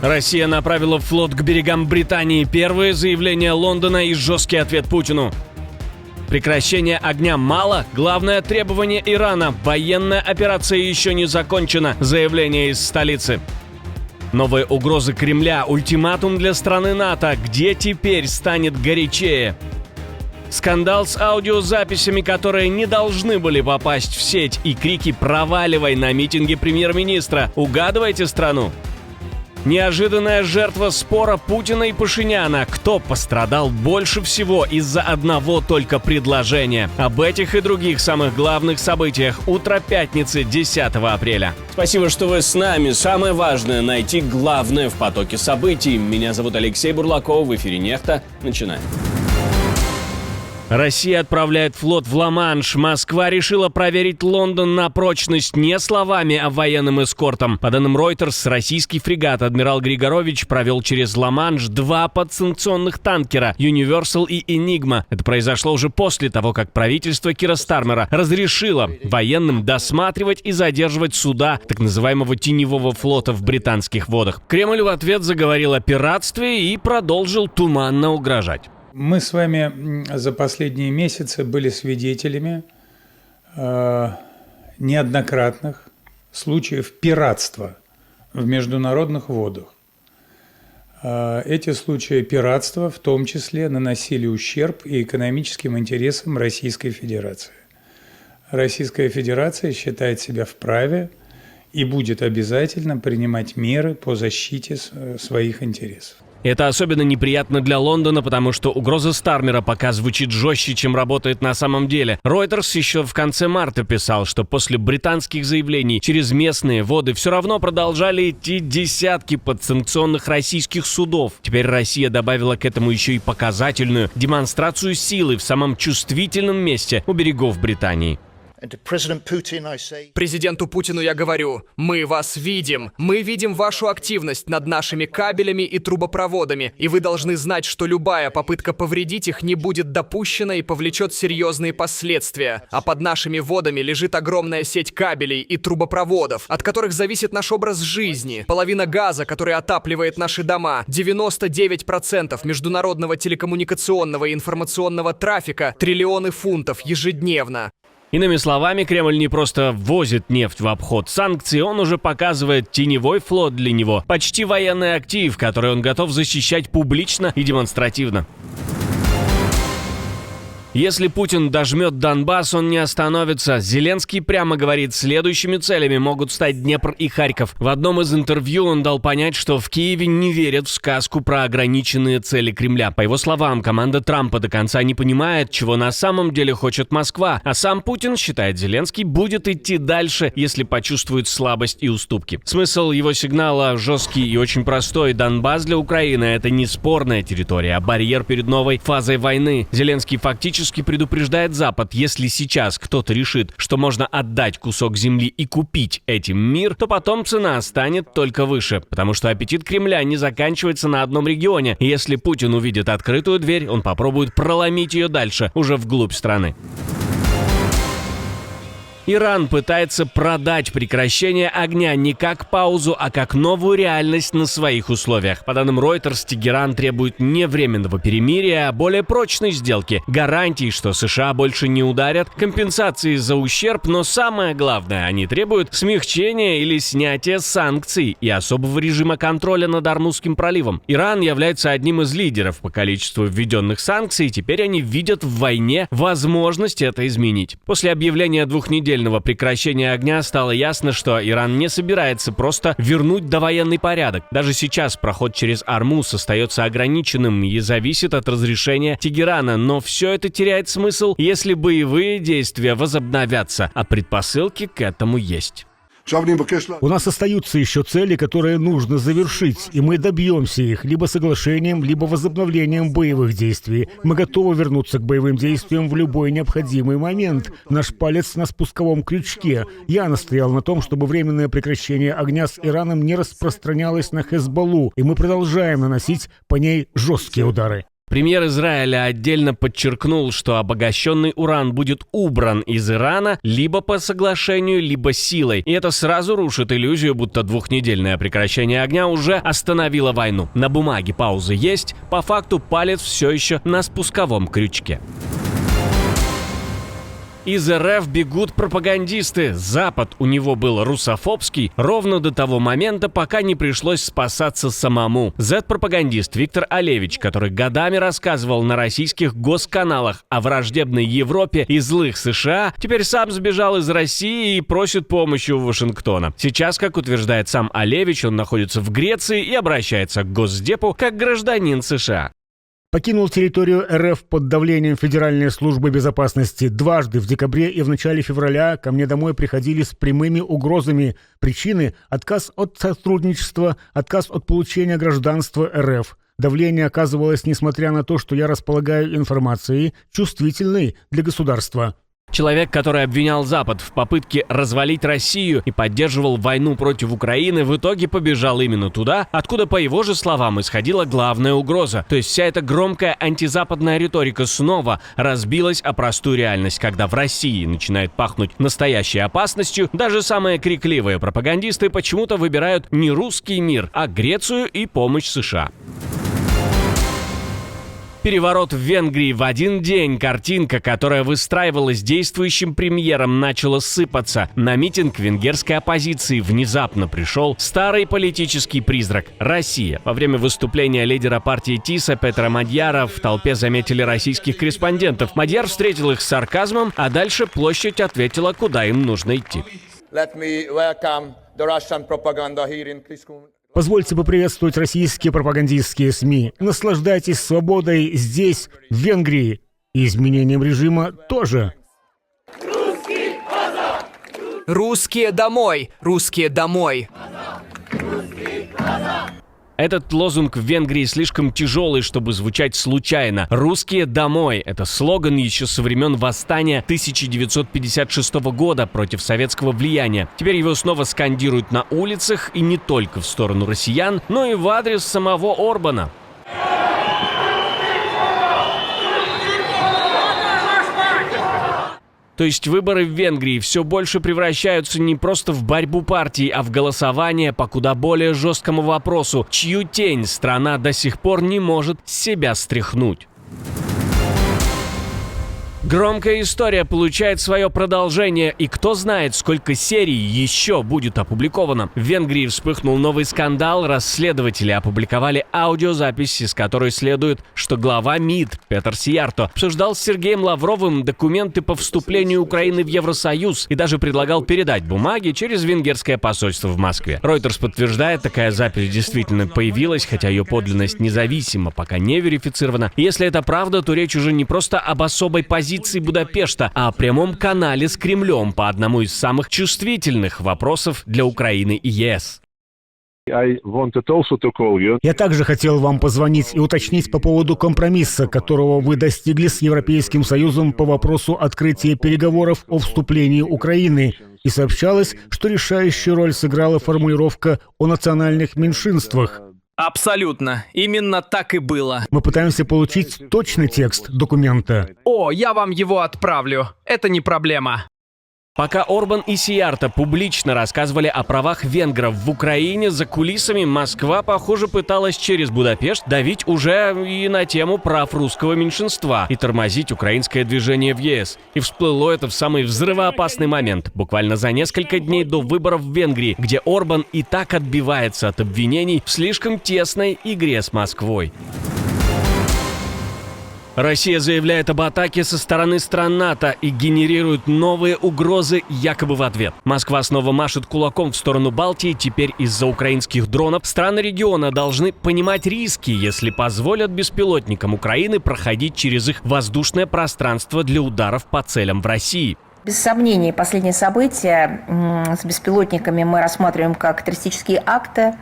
Россия направила флот к берегам Британии. Первое заявление Лондона и жесткий ответ Путину. Прекращение огня мало. Главное требование Ирана. Военная операция еще не закончена. Заявление из столицы. Новые угрозы Кремля. Ультиматум для страны НАТО. Где теперь станет горячее? Скандал с аудиозаписями, которые не должны были попасть в сеть. И крики «Проваливай» на митинге премьер-министра. Угадывайте страну? Неожиданная жертва спора Путина и Пашиняна. Кто пострадал больше всего из-за одного только предложения? Об этих и других самых главных событиях утро пятницы 10 апреля. Спасибо, что вы с нами. Самое важное — найти главное в потоке событий. Меня зовут Алексей Бурлаков. В эфире «Нехта». Начинаем. Россия отправляет флот в Ла-Манш. Москва решила проверить Лондон на прочность не словами, а военным эскортом. По данным Reuters, российский фрегат «Адмирал Григорович» провел через Ла-Манш 2 подсанкционных танкера «Юниверсал» и «Энигма». Это произошло уже после того, как правительство Кира Стармера разрешило военным досматривать и задерживать суда так называемого теневого флота в британских водах. Кремль в ответ заговорил о пиратстве и продолжил туманно угрожать. Мы с вами за последние месяцы были свидетелями неоднократных случаев пиратства в международных водах. Эти случаи пиратства в том числе наносили ущерб и экономическим интересам Российской Федерации. Российская Федерация считает себя вправе и будет обязательно принимать меры по защите своих интересов. Это особенно неприятно для Лондона, потому что угроза Стармера пока звучит жестче, чем работает на самом деле. Reuters еще в конце марта писал, что после британских заявлений через местные воды все равно продолжали идти десятки подсанкционных российских судов. Теперь Россия добавила к этому еще и показательную демонстрацию силы в самом чувствительном месте у берегов Британии. Президенту Путину я говорю: мы вас видим. Мы видим вашу активность над нашими кабелями и трубопроводами. И вы должны знать, что любая попытка повредить их не будет допущена и повлечет серьезные последствия. А под нашими водами лежит огромная сеть кабелей и трубопроводов, от которых зависит наш образ жизни. Половина газа, который отапливает наши дома, 99% международного телекоммуникационного и информационного трафика, триллионы фунтов ежедневно. Иными словами, Кремль не просто ввозит нефть в обход санкций, он уже показывает теневой флот для него. Почти военный актив, который он готов защищать публично и демонстративно. Если Путин дожмет Донбасс, он не остановится. Зеленский прямо говорит, следующими целями могут стать Днепр и Харьков. В одном из интервью он дал понять, что в Киеве не верят в сказку про ограниченные цели Кремля. По его словам, команда Трампа до конца не понимает, чего на самом деле хочет Москва. А сам Путин, считает Зеленский, будет идти дальше, если почувствует слабость и уступки. Смысл его сигнала жесткий и очень простой. Донбасс для Украины — это не спорная территория, а барьер перед новой фазой войны. Зеленский фактически предупреждает Запад: если сейчас кто-то решит, что можно отдать кусок земли и купить этим мир, то потом цена станет только выше, потому что аппетит Кремля не заканчивается на одном регионе. И если Путин увидит открытую дверь, он попробует проломить ее дальше, уже вглубь страны. Иран пытается продать прекращение огня не как паузу, а как новую реальность на своих условиях. По данным Reuters, Тегеран требует не временного перемирия, а более прочной сделки, гарантий, что США больше не ударят, компенсации за ущерб, но самое главное, они требуют смягчения или снятия санкций и особого режима контроля над Ормузским проливом. Иран является одним из лидеров по количеству введенных санкций, и теперь они видят в войне возможность это изменить. После объявления двухнедельного прекращения огня стало ясно, что Иран не собирается просто вернуть довоенный порядок. Даже сейчас проход через Ормуз остается ограниченным и зависит от разрешения Тегерана, но все это теряет смысл, если боевые действия возобновятся, а предпосылки к этому есть. У нас остаются еще цели, которые нужно завершить, и мы добьемся их либо соглашением, либо возобновлением боевых действий. Мы готовы вернуться к боевым действиям в любой необходимый момент. Наш палец на спусковом крючке. Я настоял на том, чтобы временное прекращение огня с Ираном не распространялось на Хезболлу, и мы продолжаем наносить по ней жесткие удары. Премьер Израиля отдельно подчеркнул, что обогащенный уран будет убран из Ирана либо по соглашению, либо силой. И это сразу рушит иллюзию, будто двухнедельное прекращение огня уже остановило войну. На бумаге паузы есть, по факту палец все еще на спусковом крючке. Из РФ бегут пропагандисты. Запад у него был русофобский ровно до того момента, пока не пришлось спасаться самому. Z-пропагандист Виктор Алевич, который годами рассказывал на российских госканалах о враждебной Европе и злых США, теперь сам сбежал из России и просит помощи у Вашингтона. Сейчас, как утверждает сам Алевич, он находится в Греции и обращается к Госдепу как гражданин США. Покинул территорию РФ под давлением Федеральной службы безопасности. Дважды в декабре и в начале февраля ко мне домой приходили с прямыми угрозами. Причины – отказ от сотрудничества, отказ от получения гражданства РФ. Давление оказывалось, несмотря на то, что я располагаю информацией, чувствительной для государства. Человек, который обвинял Запад в попытке развалить Россию и поддерживал войну против Украины, в итоге побежал именно туда, откуда, по его же словам, исходила главная угроза. То есть вся эта громкая антизападная риторика снова разбилась о простую реальность. Когда в России начинает пахнуть настоящей опасностью, даже самые крикливые пропагандисты почему-то выбирают не русский мир, а Грецию и помощь США. Переворот в Венгрии в один день. Картинка, которая выстраивалась действующим премьером, начала сыпаться. На митинг венгерской оппозиции внезапно пришел старый политический призрак – Россия. Во время выступления лидера партии ТИСа Петра Мадьяра в толпе заметили российских корреспондентов. Мадьяр встретил их с сарказмом, а дальше площадь ответила, куда им нужно идти. Позвольте поприветствовать российские пропагандистские СМИ. Наслаждайтесь свободой здесь, в Венгрии. И изменением режима тоже. Русские домой! Русские домой! Этот лозунг в Венгрии слишком тяжелый, чтобы звучать случайно. «Русские домой» — это слоган еще со времен восстания 1956 года против советского влияния. Теперь его снова скандируют на улицах, и не только в сторону россиян, но и в адрес самого Орбана. То есть выборы в Венгрии все больше превращаются не просто в борьбу партий, а в голосование по куда более жесткому вопросу, чью тень страна до сих пор не может с себя стряхнуть. Громкая история получает свое продолжение, и кто знает, сколько серий еще будет опубликовано. В Венгрии вспыхнул новый скандал, расследователи опубликовали аудиозапись, из которой следует, что глава МИД Петр Сиярто обсуждал с Сергеем Лавровым документы по вступлению Украины в Евросоюз и даже предлагал передать бумаги через венгерское посольство в Москве. Reuters подтверждает, такая запись действительно появилась, хотя ее подлинность независимо, пока не верифицирована. И если это правда, то речь уже не просто об особой позиции Будапешта, а о прямом канале с Кремлем по одному из самых чувствительных вопросов для Украины и ЕС. Я также хотел вам позвонить и уточнить по поводу компромисса, которого вы достигли с Европейским Союзом по вопросу открытия переговоров о вступлении Украины. И сообщалось, что решающую роль сыграла формулировка о национальных меньшинствах. Абсолютно. Именно так и было. Мы пытаемся получить точный текст документа. О, я вам его отправлю. Это не проблема. Пока Орбан и Сиярто публично рассказывали о правах венгров в Украине, за кулисами Москва, похоже, пыталась через Будапешт давить уже и на тему прав русского меньшинства и тормозить украинское движение в ЕС. И всплыло это в самый взрывоопасный момент, буквально за несколько дней до выборов в Венгрии, где Орбан и так отбивается от обвинений в слишком тесной игре с Москвой. Россия заявляет об атаке со стороны стран НАТО и генерирует новые угрозы якобы в ответ. Москва снова машет кулаком в сторону Балтии. Теперь из-за украинских дронов страны региона должны понимать риски, если позволят беспилотникам Украины проходить через их воздушное пространство для ударов по целям в России. Без сомнений, последние события с беспилотниками мы рассматриваем как террористические акты,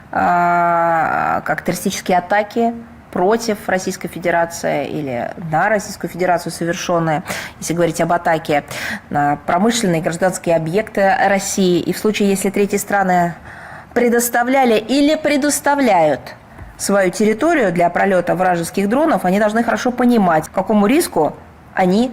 как террористические атаки против Российской Федерации или на Российскую Федерацию совершенные, если говорить об атаке на промышленные и гражданские объекты России. И в случае, если третьи страны предоставляли или предоставляют свою территорию для пролета вражеских дронов, они должны хорошо понимать, какому риску они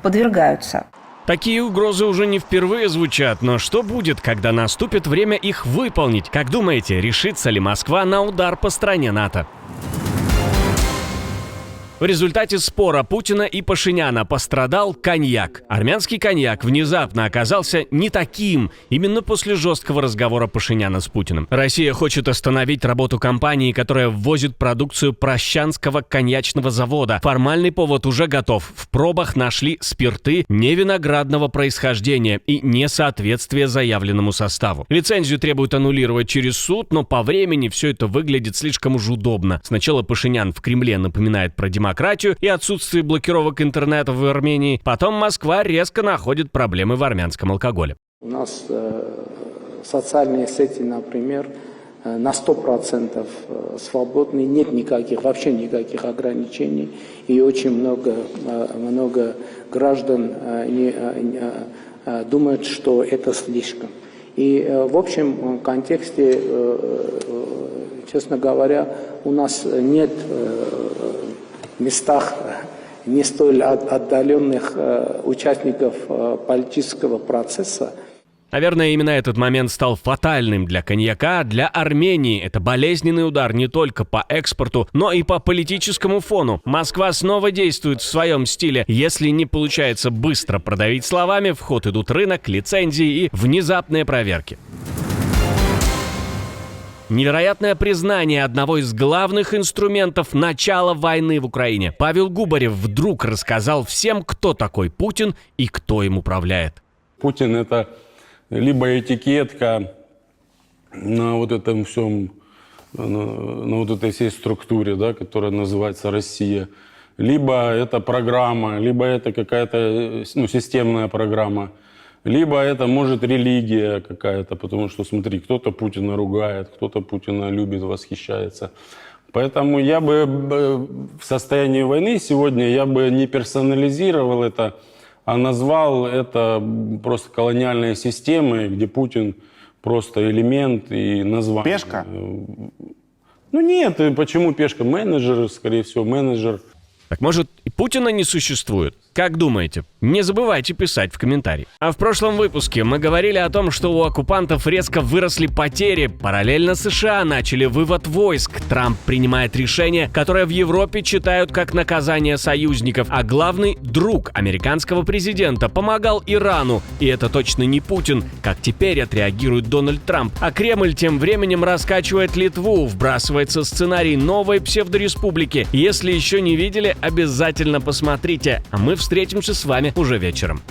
подвергаются. Такие угрозы уже не впервые звучат, но что будет, когда наступит время их выполнить? Как думаете, решится ли Москва на удар по стране НАТО? В результате спора Путина и Пашиняна пострадал коньяк. Армянский коньяк внезапно оказался не таким, именно после жесткого разговора Пашиняна с Путиным. Россия хочет остановить работу компании, которая ввозит продукцию Прощанского коньячного завода. Формальный повод уже готов. В пробах нашли спирты невиноградного происхождения и несоответствие заявленному составу. Лицензию требуют аннулировать через суд, но по времени все это выглядит слишком уж удобно. Сначала Пашинян в Кремле напоминает про демократию и отсутствие блокировок интернета в Армении. Потом Москва резко находит проблемы в армянском алкоголе. У нас социальные сети, например, на 100% свободны, нет вообще никаких ограничений, и очень много граждан думают, что это слишком. И в общем контексте, честно говоря, у нас нет местах не столь отдаленных участников политического процесса. Наверное, именно этот момент стал фатальным для коньяка. Для Армении это болезненный удар не только по экспорту, но и по политическому фону. Москва снова действует в своем стиле. Если не получается быстро продавить словами, в ход идут рынок, лицензии и внезапные проверки. Невероятное признание одного из главных инструментов начала войны в Украине. Павел Губарев вдруг рассказал всем, кто такой Путин и кто им управляет. Путин — это либо этикетка на вот этом всем, на вот этой всей структуре, да, которая называется Россия, либо это программа, либо это какая-то системная программа, либо это, может, религия какая-то, потому что, смотри, кто-то Путина ругает, кто-то Путина любит, восхищается. Поэтому я бы в состоянии войны сегодня, я бы не персонализировал это, а назвал это просто колониальной системой, где Путин просто элемент и название. Пешка? Ну нет, почему пешка? Менеджер, скорее всего, менеджер. Так может, и Путина не существует? Как думаете? Не забывайте писать в комментарии. А в прошлом выпуске мы говорили о том, что у оккупантов резко выросли потери. Параллельно США начали вывод войск. Трамп принимает решение, которое в Европе читают как наказание союзников. А главный друг американского президента помогал Ирану. И это точно не Путин. Как теперь отреагирует Дональд Трамп? А Кремль тем временем раскачивает Литву. Вбрасывается сценарий новой псевдореспублики. Если еще не видели, обязательно посмотрите. А мы встретимся с вами уже вечером.